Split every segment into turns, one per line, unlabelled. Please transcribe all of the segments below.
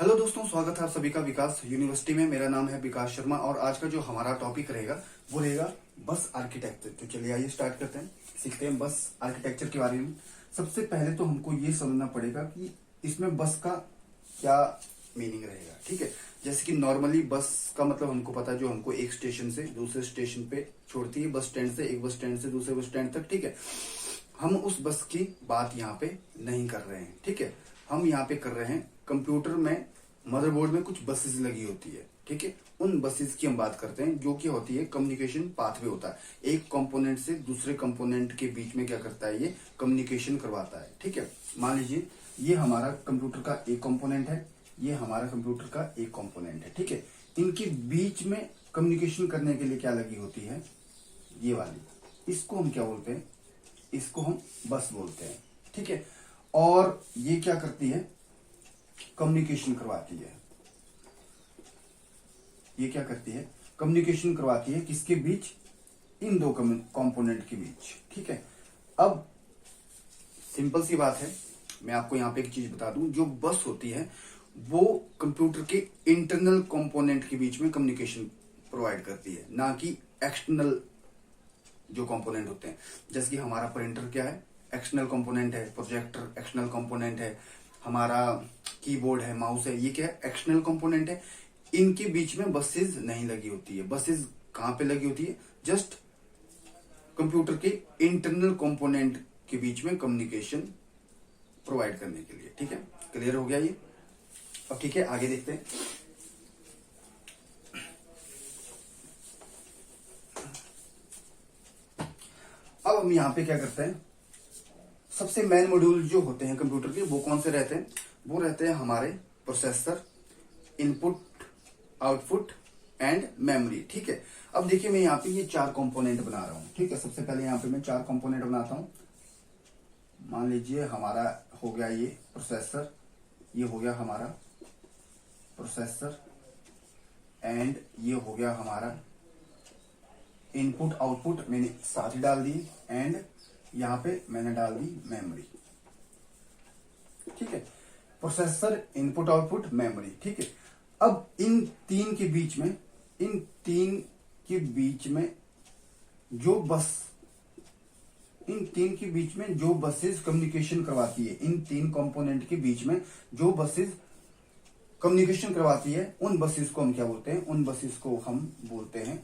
Hello दोस्तों, स्वागत है आप सभी का विकास यूनिवर्सिटी में। मेरा नाम है विकास शर्मा और आज का जो हमारा टॉपिक रहेगा वो रहेगा बस आर्किटेक्चर। तो चलिए आइए स्टार्ट करते हैं, सीखते हैं बस आर्किटेक्चर के बारे में। सबसे पहले तो हमको ये समझना पड़ेगा कि इसमें बस का क्या मीनिंग रहेगा। ठीक है, जैसे कि नॉर्मली बस का मतलब हमको पता है, जो हमको एक स्टेशन से दूसरे स्टेशन पे छोड़ती है, बस स्टैंड से एक बस स्टैंड से दूसरे बस स्टैंड तक। ठीक है, हम उस बस की बात यहाँ पे नहीं कर रहे हैं। ठीक है, हम यहाँ पे कर रहे हैं कंप्यूटर में मदरबोर्ड में कुछ बसेस लगी होती है। ठीक है, उन बसेस की हम बात करते हैं, जो कि होती है कम्युनिकेशन पाथवे होता है। एक कंपोनेंट से दूसरे कंपोनेंट के बीच में क्या करता है, ये कम्युनिकेशन करवाता है। ठीक है, मान लीजिए ये हमारा कंप्यूटर का एक कंपोनेंट है, ये हमारा कंप्यूटर का एक कंपोनेंट है। ठीक है, इनके बीच में कम्युनिकेशन करने के लिए क्या लगी होती है, ये वाली। इसको हम क्या बोलते हैं, इसको हम बस बोलते हैं। ठीक है, और ये क्या करती है, कम्युनिकेशन करवाती है। ये क्या करती है, कम्युनिकेशन करवाती है किसके बीच, इन दो कंपोनेंट के बीच। ठीक है, अब सिंपल सी बात है, मैं आपको यहां पे एक चीज बता दूं, जो बस होती है वो कंप्यूटर के इंटरनल कंपोनेंट के बीच में कम्युनिकेशन प्रोवाइड करती है, ना कि एक्सटर्नल जो कंपोनेंट होते हैं। जैसे कि हमारा प्रिंटर क्या है, एक्सटर्नल कंपोनेंट है, प्रोजेक्टर एक्सटर्नल कंपोनेंट है, हमारा कीबोर्ड है, माउस है, ये क्या है, एक्सटर्नल कंपोनेंट है। इनके बीच में बसेस नहीं लगी होती है। बसेस कहां पे लगी होती है, जस्ट कंप्यूटर के इंटरनल कंपोनेंट के बीच में कम्युनिकेशन प्रोवाइड करने के लिए। ठीक है, क्लियर हो गया ये। अब ठीक है, आगे देखते हैं। अब हम यहां पे क्या करते हैं, सबसे मेन मॉड्यूल जो होते हैं कंप्यूटर के, वो कौन से रहते हैं, वो रहते हैं हमारे processor, input output and memory. ठीक है, अब देखिए मैं यहाँ पे ये चार कंपोनेंट बना रहा हूँ। ठीक है, सबसे पहले यहाँ पे मैं चार कंपोनेंट बनाता हूँ। मान लीजिए हमारा हो गया ये प्रोसेसर, ये हो गया हमारा प्रोसेसर, एंड ये हो गया हमारा इनपुट आउटपुट, मैंने साथ ही डाल दी, एंड यहाँ पे मैंने डाल दी मेमोरी। ठीक है, प्रोसेसर, इनपुट आउटपुट, मेमोरी। ठीक है, अब इन तीन के बीच में, इन तीन के बीच में जो बस, इन तीन के बीच में जो बसेस कम्युनिकेशन करवाती है, इन तीन कंपोनेंट के बीच में जो बसेस कम्युनिकेशन करवाती है, उन बसेस को हम क्या बोलते हैं, उन बसेस को हम बोलते हैं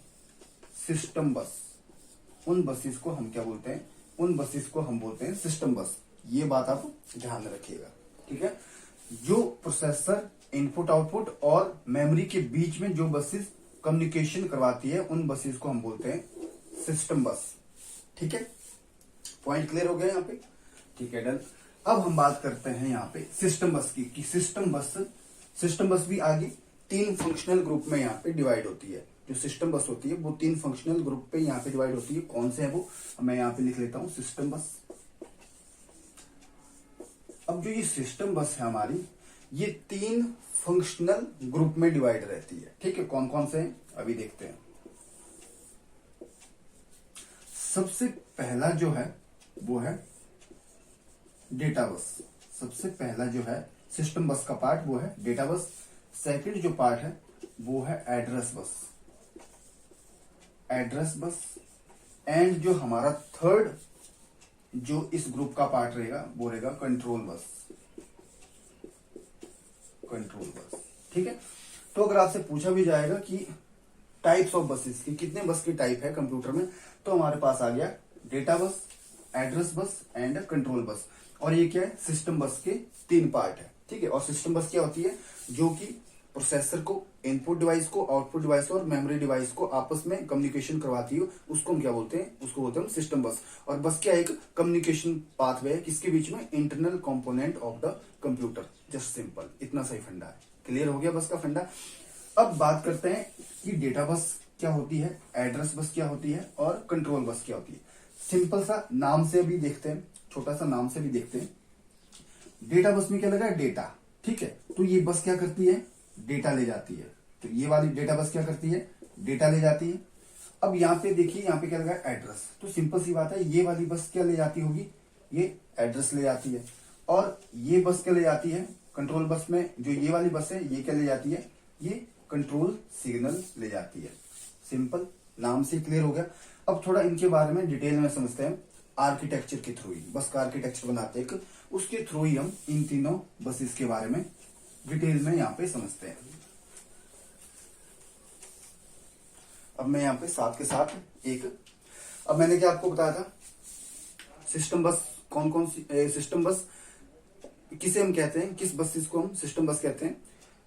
सिस्टम बस। उन बसेस को हम क्या बोलते हैं, उन बसेस को हम बोलते हैं सिस्टम बस। ये बात आप ध्यान में रखिएगा। ठीक है, जो प्रोसेसर, इनपुट आउटपुट और मेमोरी के बीच में जो बसेस कम्युनिकेशन करवाती है, उन बसेस को हम बोलते हैं सिस्टम बस। ठीक है, पॉइंट क्लियर हो गया यहाँ पे। ठीक है, डन। अब हम बात करते हैं यहाँ पे सिस्टम बस की, कि सिस्टम बस भी आगे तीन फंक्शनल ग्रुप में यहाँ पे डिवाइड होती है। जो सिस्टम बस होती है वो तीन फंक्शनल ग्रुप पे यहाँ पे डिवाइड होती है। कौन से है वो, मैं यहाँ पे लिख लेता हूं, सिस्टम बस। अब जो ये सिस्टम बस है हमारी, ये तीन फंक्शनल ग्रुप में डिवाइड रहती है। ठीक है, कौन कौन से हैं अभी देखते हैं। सबसे पहला जो है वो है डेटा बस। सबसे पहला जो है सिस्टम बस का पार्ट वो है डेटा बस। सेकंड जो पार्ट है वो है address bus, address bus. And जो हमारा थर्ड जो इस ग्रुप का पार्ट रहेगा वो रहेगा कंट्रोल बस, कंट्रोल बस। ठीक है, तो अगर आपसे पूछा भी जाएगा कि टाइप्स ऑफ बसेस की, कितने बस की टाइप है कंप्यूटर में, तो हमारे पास आ गया data bus, address bus and control bus. और ये क्या है, सिस्टम बस के तीन पार्ट है। ठीक है, और सिस्टम बस क्या होती है, जो कि प्रोसेसर को, इनपुट डिवाइस को, आउटपुट डिवाइस को और मेमोरी डिवाइस को आपस में कम्युनिकेशन करवाती है, उसको हम क्या बोलते हैं, उसको बोलते हैं सिस्टम बस। और बस क्या, एक कम्युनिकेशन पाथवे है, किसके बीच में, internal component of the computer. Just simple, इतना सही फंडा है। क्लियर हो गया बस का फंडा। अब बात करते हैं कि डेटा बस क्या होती है, एड्रेस बस क्या होती है और कंट्रोल बस क्या होती है। सिंपल सा नाम से भी देखते हैं, छोटा सा नाम से भी देखते हैं। डेटा बस में क्या लगा, डेटा। ठीक है, तो ये बस क्या करती है, डेटा ले जाती है। तो ये वाली डेटा बस क्या करती है, डेटा ले जाती है। अब यहाँ पे देखिए, यहाँ पे क्या लगा, एड्रेस। तो सिंपल सी बात है, ये वाली बस क्या ले जाती होगी, ये एड्रेस ले जाती है। और ये बस क्या ले जाती है, कंट्रोल बस में जो ये वाली बस है ये क्या ले जाती है, ये कंट्रोल सिग्नल ले जाती है। सिंपल, नाम से क्लियर हो गया। अब थोड़ा इनके बारे में डिटेल में समझते हैं। आर्किटेक्चर के थ्रू ही बस का आर्किटेक्चर बनाते हैं, उसके थ्रू ही हम इन तीनों बसेस के बारे में डिटेल में यहाँ पे समझते हैं। अब मैं यहाँ पे साथ के साथ अब मैंने क्या आपको बताया था, सिस्टम बस कौन कौन सी सिस्टम बस किसे हम कहते हैं, किस बसेस को हम सिस्टम बस कहते हैं,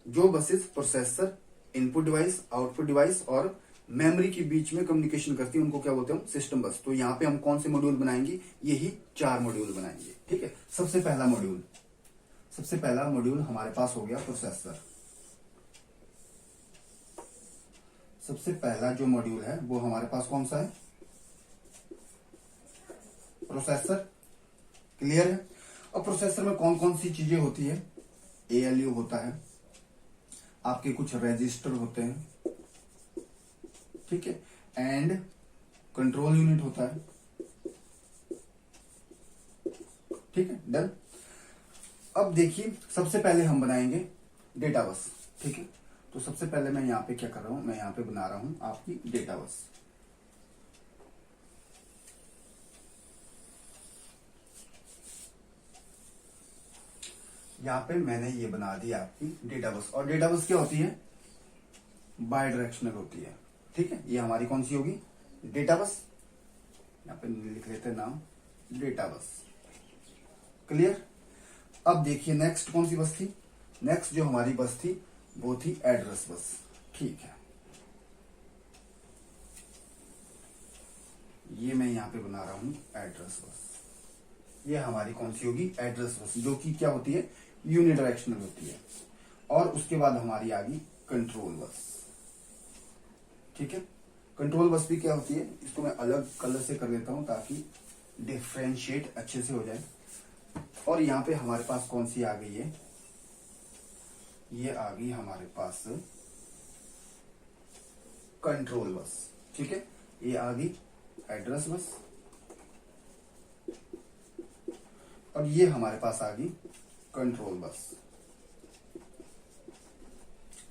जो buses processor, input device, output device और मेमोरी के बीच में कम्युनिकेशन करती है, उनको क्या बोलते हैं हम, सिस्टम बस। तो यहाँ पे हम कौन से मॉड्यूल बनाएंगे, यही 4 मॉड्यूल बनाएंगे। ठीक है, सबसे पहला मॉड्यूल हमारे पास हो गया प्रोसेसर। सबसे पहला जो मॉड्यूल है वो हमारे पास कौन सा है, प्रोसेसर। क्लियर है। और प्रोसेसर में कौन कौन सी चीजें होती है, एएलयू होता है, आपके कुछ रजिस्टर होते हैं, ठीक है, एंड कंट्रोल यूनिट होता है। ठीक है, डन। अब देखिए सबसे पहले हम बनाएंगे डेटा बस। ठीक है, तो सबसे पहले मैं यहां पे क्या कर रहा हूं, मैं यहां पे बना रहा हूं आपकी डेटा बस। यहां पे मैंने ये बना दी आपकी डेटा बस। और डेटा बस क्या होती है, बाय डायरेक्शनल होती है। ठीक है, ये हमारी कौन सी होगी, डेटा बस। यहां पे लिख लेते हैं नाम, डेटा बस। क्लियर। अब देखिए नेक्स्ट कौन सी बस थी, नेक्स्ट जो हमारी बस थी वो थी एड्रेस बस। ठीक है, ये मैं यहां पे बना रहा हूं एड्रेस बस। ये हमारी कौन सी होगी, एड्रेस बस, जो कि क्या होती है, यूनिडायरेक्शनल होती है। और उसके बाद हमारी आ गई कंट्रोल बस। ठीक है, कंट्रोल बस भी क्या होती है, इसको मैं अलग कलर से कर लेता हूं ताकि डिफ्रेंशिएट अच्छे से हो जाए। और यहां पे हमारे पास कौन सी आ गई है, ये आ गई हमारे पास कंट्रोल बस। ठीक है, ये आ गई एड्रेस बस और ये हमारे पास आ गई कंट्रोल बस।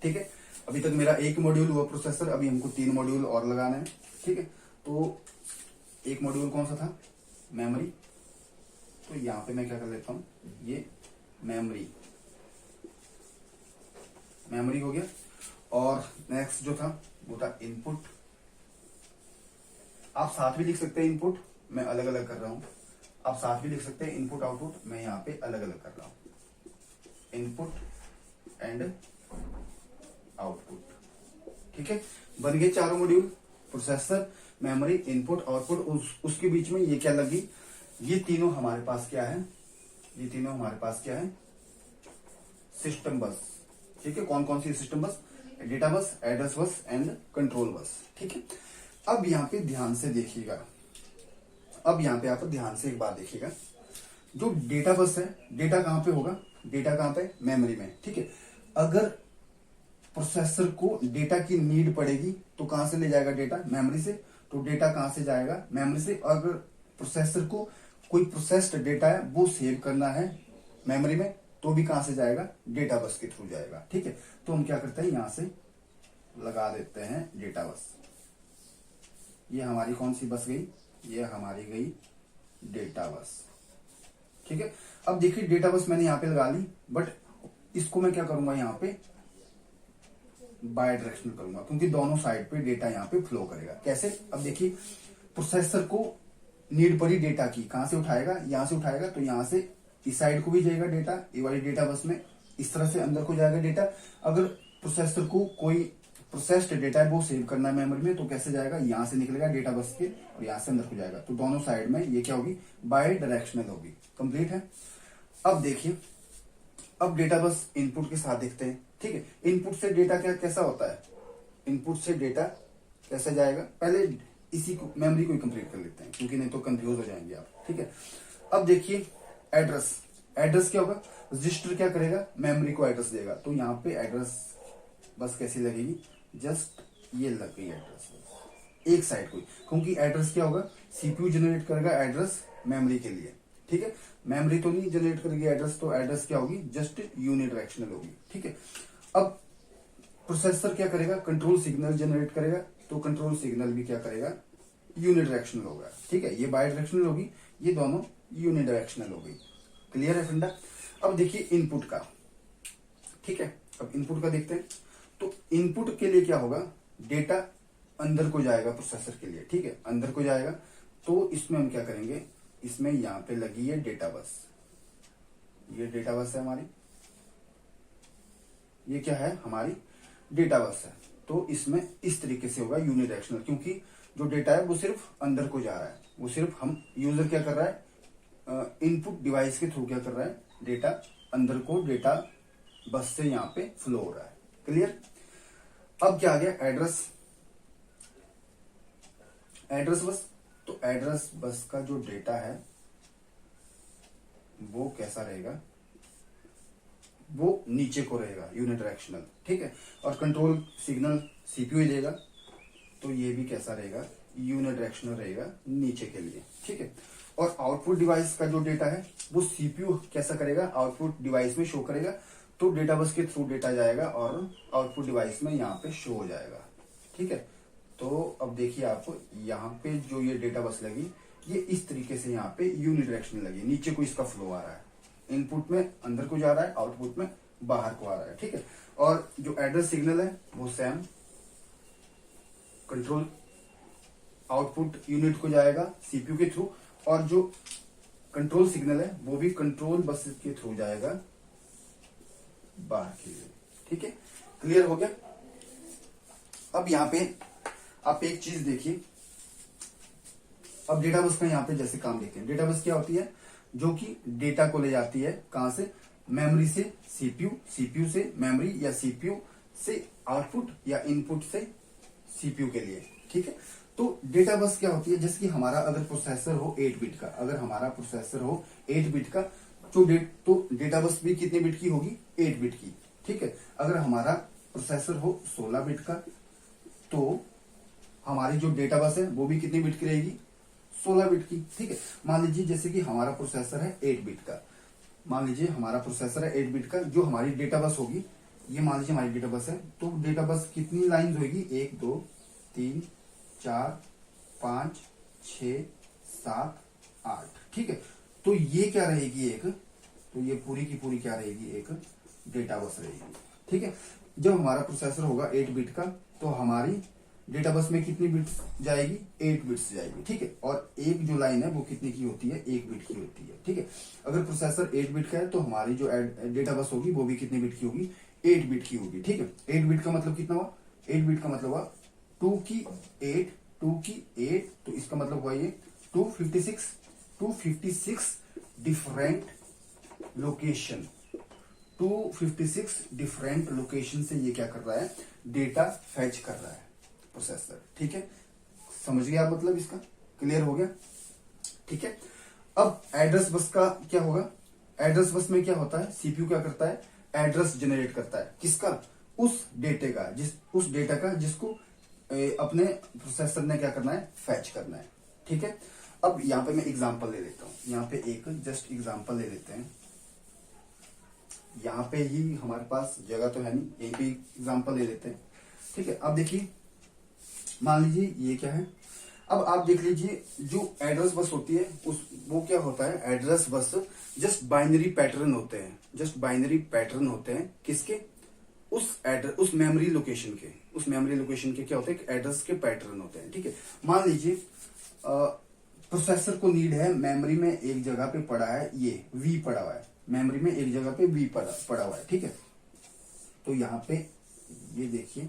ठीक है, अभी तक मेरा एक मॉड्यूल हुआ प्रोसेसर, अभी हमको 3 मॉड्यूल और लगाना है। ठीक है, तो एक मॉड्यूल कौन सा था, मेमोरी। तो यहां पे मैं क्या कर लेता हूं, ये मेमोरी हो गया। और नेक्स्ट जो था वो था इनपुट। आप साथ भी लिख सकते हैं इनपुट, मैं अलग अलग कर रहा हूं। आप साथ भी लिख सकते हैं इनपुट आउटपुट, मैं यहां पे अलग अलग कर रहा हूं, इनपुट एंड आउटपुट। ठीक है, बन गए चारों module, processor, memory, input, output. उसके बीच में ये क्या लगी, ये तीनों हमारे पास क्या है, ये तीनों हमारे पास क्या है, सिस्टम बस। ठीक है, कौन कौन सी सिस्टम बस, data bus, address bus and control bus. ठीक है, अब यहां पे ध्यान से देखिएगा, अब यहां पे आप ध्यान से एक बात देखिएगा, जो डेटा बस है, डेटा कहां पे होगा, डेटा कहां पे, मेमोरी में। ठीक है, अगर प्रोसेसर को डेटा की नीड पड़ेगी तो कहां से ले जाएगा डेटा, मेमोरी से। तो डेटा कहां से जाएगा, मेमोरी से। अगर प्रोसेसर को कोई प्रोसेस्ड डेटा है वो सेव करना है मेमोरी में, तो भी कहां से जाएगा, डेटा बस के थ्रू जाएगा। ठीक है, तो हम क्या करते हैं, यहां से लगा देते हैं डेटा बस। ये हमारी कौन सी बस गई, ये हमारी गई डेटा बस। ठीक है, अब देखिए डेटा बस मैंने यहां पे लगा ली, बट इसको मैं क्या करूंगा, यहां पे बाय डायरेक्शनल करूंगा, क्योंकि दोनों साइड पे डेटा यहां पे फ्लो करेगा। कैसे, अब देखिए प्रोसेसर को नीड पड़ी डेटा की, कहां से उठाएगा, यहां से उठाएगा। तो यहां से इस साइड को भी जाएगा डेटा, ये वाली डेटा बस में इस तरह से अंदर को जाएगा डेटा। अगर प्रोसेसर को कोई प्रोसेस्ड डेटा है वो सेव करना है मेमोरी में, तो कैसे जाएगा, यहां से निकलेगा डेटा बस के और यहां से अंदर को जाएगा। तो दोनों साइड में ये क्या होगी, बाय डायरेक्शनल होगी। कंप्लीट है। अब देखिए, अब डेटा बस इनपुट के साथ देखते हैं। ठीक है, इनपुट से डेटा क्या कैसा होता है, इनपुट से डेटा कैसे जाएगा, पहले इसी को मेमोरी को ही कंप्लीट कर लेते हैं, क्योंकि नहीं तो कंफ्यूज हो जाएंगे आप। ठीक है, अब देखिए एड्रेस, एड्रेस क्या होगा, रजिस्टर क्या करेगा, मेमोरी को एड्रेस देगा। तो यहाँ पे एड्रेस बस कैसी लगेगी, जस्ट ये लग गई एड्रेस बस एक साइड को, क्योंकि एड्रेस क्या होगा, सीपीयू जनरेट करेगा एड्रेस मेमोरी के लिए। ठीक है, मेमोरी तो नहीं जनरेट करेगी एड्रेस, तो एड्रेस क्या होगी, जस्ट यूनिडायरेक्शनल होगी। ठीक है, अब प्रोसेसर क्या करेगा, कंट्रोल सिग्नल जनरेट करेगा, तो कंट्रोल सिग्नल भी क्या करेगा, यूनिडायरेक्शनल होगा। ठीक है, ये बाई डायरेक्शनल होगी, ये दोनों यूनिडायरेक्शनल हो गई। क्लियर है फंडा। अब देखिए इनपुट का, ठीक है, अब इनपुट का देखते हैं। तो इनपुट के लिए क्या होगा, डेटा अंदर को जाएगा प्रोसेसर के लिए। ठीक है, अंदर को जाएगा, तो इसमें हम क्या करेंगे, इसमें यहां पे लगी है डेटा बस, ये डेटा बस है हमारी, ये क्या है हमारी डेटा बस है। तो इसमें इस तरीके से होगा यूनिडायरेक्शनल, क्योंकि जो डेटा है वो सिर्फ अंदर को जा रहा है, वो सिर्फ हम यूजर क्या कर रहा है, इनपुट डिवाइस के थ्रू क्या कर रहा है, डेटा अंदर को डेटा बस से यहां पे फ्लो हो रहा है। क्लियर। अब क्या आ गया, एड्रेस, एड्रेस बस। तो एड्रेस बस का जो डेटा है वो कैसा रहेगा, वो नीचे को रहेगा, यूनिडायरेक्शनल। ठीक है, और कंट्रोल सिग्नल सीपीयू लेगा, तो ये भी कैसा रहेगा, यूनिडायरेक्शनल रहेगा नीचे के लिए। ठीक है, और आउटपुट डिवाइस का जो डेटा है वो सीपीयू कैसा करेगा, आउटपुट डिवाइस में शो करेगा। तो डेटा बस के थ्रू डेटा जाएगा और आउटपुट डिवाइस में यहाँ पे शो हो जाएगा। ठीक है, तो अब देखिए आप यहाँ पे जो ये डेटा बस लगी, ये इस तरीके से यहाँ पे यूनिडायरेक्शनल लगी, नीचे को इसका फ्लो आ रहा है, इनपुट में अंदर को जा रहा है, आउटपुट में बाहर को आ रहा है। ठीक है, और जो एड्रेस सिग्नल है वो सेम कंट्रोल आउटपुट यूनिट को जाएगा सीपीयू के थ्रू, और जो कंट्रोल सिग्नल है वो भी कंट्रोल बस के थ्रू जाएगा बाहर के लिए। ठीक है, क्लियर हो गया। अब यहां पे आप एक चीज देखिए, अब डेटा बस का यहां पे जैसे काम देखते हैं। डेटा बस क्या होती है, जो कि डेटा को ले जाती है कहां से, मेमोरी से सीपीयू, सीपीयू से मेमोरी, या सीपीयू से आउटपुट, या इनपुट से सीपीयू के लिए। ठीक है, तो डेटा बस क्या होती है, जैसे कि हमारा अगर प्रोसेसर हो 8 बिट का, अगर हमारा प्रोसेसर हो 8 बिट का, तो डेटा बस भी कितने बिट की होगी, 8 बिट की। ठीक है, अगर हमारा प्रोसेसर हो 16 बिट का, तो हमारी जो डेटा बस है वो भी कितनी बिट की रहेगी, 16 बिट की। ठीक है, मान लीजिए जैसे कि हमारा प्रोसेसर है 8 बिट का, मान लीजिए हमारा प्रोसेसर है 8 बिट का, जो हमारी डेटा बस होगी, ये मान लीजिए हमारी डेटा बस है, तो डेटा बस कितनी लाइन होगी, 1 2 3 4 5 6 7 8। ठीक है, तो ये क्या रहेगी एक, तो ये पूरी की पूरी क्या रहेगी, एक डेटा बस रहेगी। ठीक है, जब हमारा प्रोसेसर होगा 8 बिट का, तो हमारी डेटा बस में कितनी बिट्स जाएगी, 8 बिट्स जाएगी। ठीक है, और एक जो लाइन है वो कितने की होती है, 1 बिट की होती है। ठीक है, अगर प्रोसेसर 8 बिट का है, तो हमारी जो डेटा बस होगी वो भी कितने बिट की होगी, 8 बिट की होगी। ठीक है, 8 बिट का मतलब कितना हुआ, 8 बिट का मतलब हुआ 2 की 8, 2 की 8, तो इसका मतलब हुआ ये 256 डिफरेंट लोकेशन, 256 डिफरेंट लोकेशन से ये क्या कर रहा है, डेटा फैच कर रहा है प्रोसेसर। ठीक है, समझ गया आप मतलब इसका, क्लियर हो गया। ठीक है, अब एड्रेस बस का क्या होगा, एड्रेस बस में क्या होता है, सीपीयू क्या करता है, एड्रेस जनरेट करता है, किसका, उस डेटे का, उस डेटा का जिसको अपने प्रोसेसर ने क्या करना है, फैच करना है। ठीक है, अब यहां पे मैं एग्जांपल ले लेता हूं, यहां पे एक जस्ट एग्जांपल ले लेते हैं। यहां पे ही हमारे पास जगह तो है नहीं, यहीं पे एग्जांपल ले लेते हैं। ठीक है, अब देखिए, मान लीजिए ये क्या है, अब आप देख लीजिए जो एड्रेस बस होती है वो क्या होता है, address bus just binary pattern होते हैं, जस्ट बाइनरी पैटर्न होते हैं किसके, उस मेमोरी लोकेशन के, उस मेमोरी लोकेशन के क्या होते हैं, एड्रेस के पैटर्न होते हैं। ठीक है, मान लीजिए प्रोसेसर को नीड है, मेमोरी में एक जगह पे पड़ा है, ये वी पड़ा हुआ है, मेमोरी में एक जगह पे वी पड़ा हुआ है। ठीक है, तो यहाँ पे ये देखिए,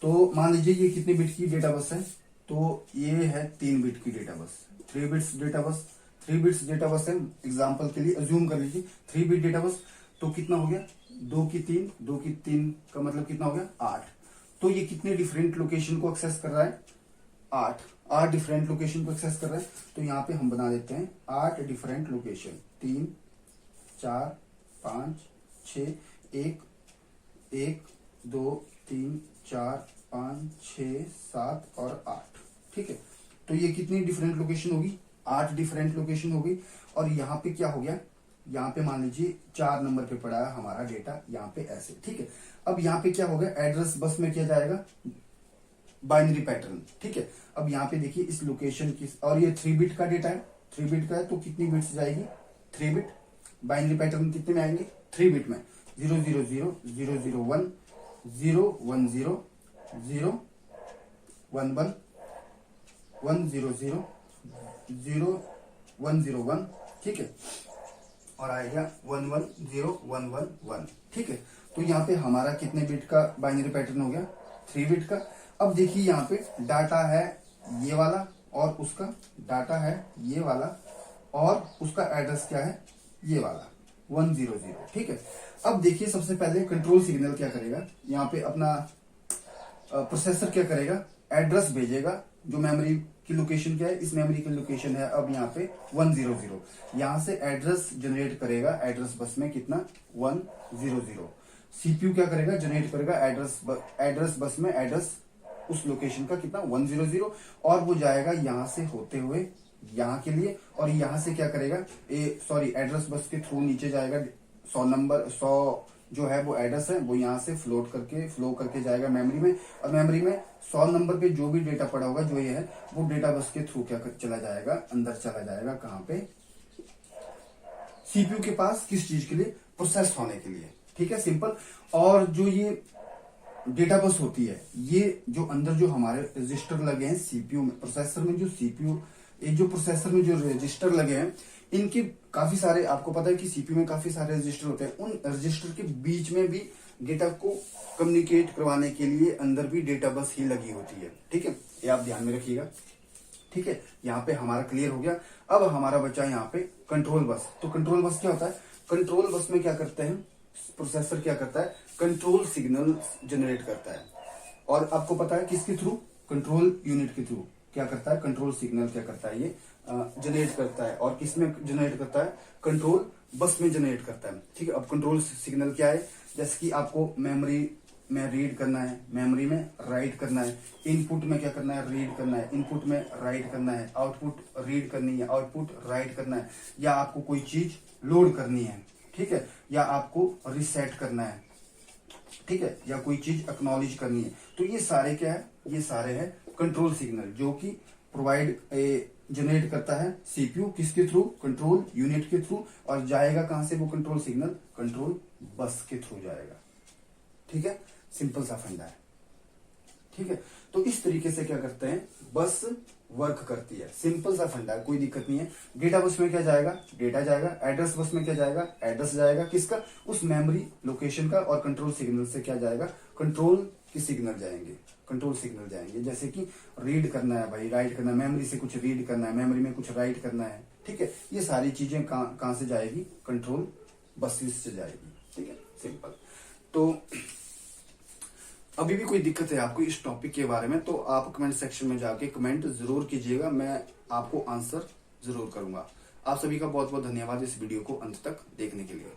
तो मान लीजिए ये कितने बिट की डेटा बस है, तो ये है 3 बिट की data bus, 3 bits data bus, 3 bits data bus है। एग्जांपल के लिए अज्यूम कर लीजिए 3 बिट डेटा बस, तो कितना हो गया, 2 की 3, 2 की 3 का मतलब कितना हो गया, 8। तो ये कितने डिफरेंट लोकेशन को एक्सेस कर रहा है, 8 डिफरेंट लोकेशन को एक्सेस कर रहा है। तो यहाँ पे हम बना देते हैं 8 डिफरेंट लोकेशन, 3 4 5 6 1 1 2 3 4 5 6 7 और 8। ठीक है, तो ये कितनी डिफरेंट लोकेशन होगी, 8 डिफरेंट लोकेशन हो गई। और यहाँ पे क्या हो गया, यहाँ पे मान लीजिए 4 नंबर पे पड़ा है हमारा डेटा, यहाँ पे ऐसे, ठीक है। अब यहाँ पे क्या हो गया, एड्रेस बस में किया जाएगा बाइनरी पैटर्न, ठीक है। अब यहाँ पे देखिए इस लोकेशन की, और ये 3 बिट का डेटा है, 3 बिट का है तो कितनी बिट्स जाएगी, 3 बिट। बाइनरी पैटर्न कितने में आएंगे, 3 बिट में, 0 0 0 0 0 1 0 1 0 0 1 1 1 0 0 0 1 0 1, ठीक है। और आएगा 1 1 0 1 1 1, ठीक है। तो यहाँ पे हमारा कितने बिट का बाइनरी पैटर्न हो गया, 3 बिट का। अब देखिए यहाँ पे डाटा है ये वाला, और उसका डाटा है ये वाला, और उसका एड्रेस क्या है, ये वाला 100, ठीक है। अब देखिए सबसे पहले कंट्रोल सिग्नल क्या करेगा, यहाँ पे अपना प्रोसेसर क्या करेगा, एड्रेस भेजेगा। जो मेमोरी की लोकेशन क्या है, इस मेमोरी की लोकेशन है अब यहाँ पे 100, यहाँ से एड्रेस जनरेट करेगा, एड्रेस बस में कितना 100। सीपीयू क्या करेगा, जनरेट करेगा एड्रेस बस में एड्रेस उस लोकेशन का कितना 100, और वो जाएगा यहाँ से होते हुए यहाँ के लिए, और यहाँ से क्या करेगा, एड्रेस बस के थ्रू नीचे जाएगा 100 जो है वो एड्रेस है, वो यहाँ से फ्लो करके जाएगा मेमोरी में, और मेमोरी में 100 नंबर पे जो भी डेटा पड़ा होगा, जो ये है वो डेटा बस के थ्रू क्या चला जाएगा, अंदर चला जाएगा, कहाँ पे, सीपीयू के पास, किस चीज के लिए, प्रोसेस होने के लिए, ठीक है, सिंपल। और जो ये डेटा बस होती है, ये जो अंदर जो हमारे रजिस्टर लगे हैं सीपीयू में, प्रोसेसर में जो सीपीयू, जो प्रोसेसर में जो रजिस्टर लगे हैं, इनके काफी सारे, आपको पता है कि सीपीयू में काफी सारे रजिस्टर होते हैं, उन रजिस्टर के बीच में भी डेटा को कम्युनिकेट करवाने के लिए अंदर भी डेटा बस ही लगी होती है, ठीक है। ये आप ध्यान में रखिएगा, ठीक है। यहाँ पे हमारा क्लियर हो गया। अब हमारा बचा यहाँ पे कंट्रोल बस। तो कंट्रोल बस क्या होता है, कंट्रोल बस में क्या करते हैं, प्रोसेसर क्या करता है, कंट्रोल सिग्नल जनरेट करता है। और आपको पता है किसके थ्रू, कंट्रोल यूनिट के थ्रू क्या करता है, कंट्रोल सिग्नल क्या करता है, ये जनरेट करता है। और किस में जनरेट करता है, कंट्रोल बस में जनरेट करता है, ठीक है। अब कंट्रोल सिग्नल क्या है, जैसे कि आपको मेमोरी में रीड करना है, मेमोरी में राइट करना है, इनपुट में क्या करना है, रीड करना है, इनपुट में राइट करना है, आउटपुट रीड करनी है, आउटपुट राइट करना है, या आपको कोई चीज लोड करनी है, ठीक है, या आपको रिसेट करना है, ठीक है, या कोई चीज एक्नॉलेज करनी है। तो ये सारे क्या है, ये सारे है कंट्रोल सिग्नल, जो कि प्रोवाइड जनरेट करता है सीपीयू, किसके थ्रू, कंट्रोल यूनिट के थ्रू। और जाएगा कहां से वो कंट्रोल सिग्नल, कंट्रोल बस के थ्रू जाएगा, ठीक है। सिंपल सा फंडा है, ठीक है। तो इस तरीके से क्या करते हैं, बस वर्क करती है, सिंपल सा फंडा है, कोई दिक्कत नहीं है। डेटा बस में क्या जाएगा, डेटा जाएगा। एड्रेस बस में क्या जाएगा, एड्रेस जाएगा, किसका, उस मेमोरी लोकेशन का। और कंट्रोल सिग्नल से क्या जाएगा, कंट्रोल के सिग्नल जाएंगे, कंट्रोल सिग्नल जाएंगे। जैसे कि रीड करना है भाई, राइट करना है, मेमोरी से कुछ रीड करना है, मेमोरी में कुछ राइट करना है, ठीक है। ये सारी चीजें कहां से जाएगी, कंट्रोल बसेस से जाएगी, ठीक है, सिंपल। तो अभी भी कोई दिक्कत है आपको इस टॉपिक के बारे में, तो आप कमेंट सेक्शन में जाके कमेंट जरूर कीजिएगा, मैं आपको आंसर जरूर करूंगा। आप सभी का बहुत बहुत धन्यवाद इस वीडियो को अंत तक देखने के लिए।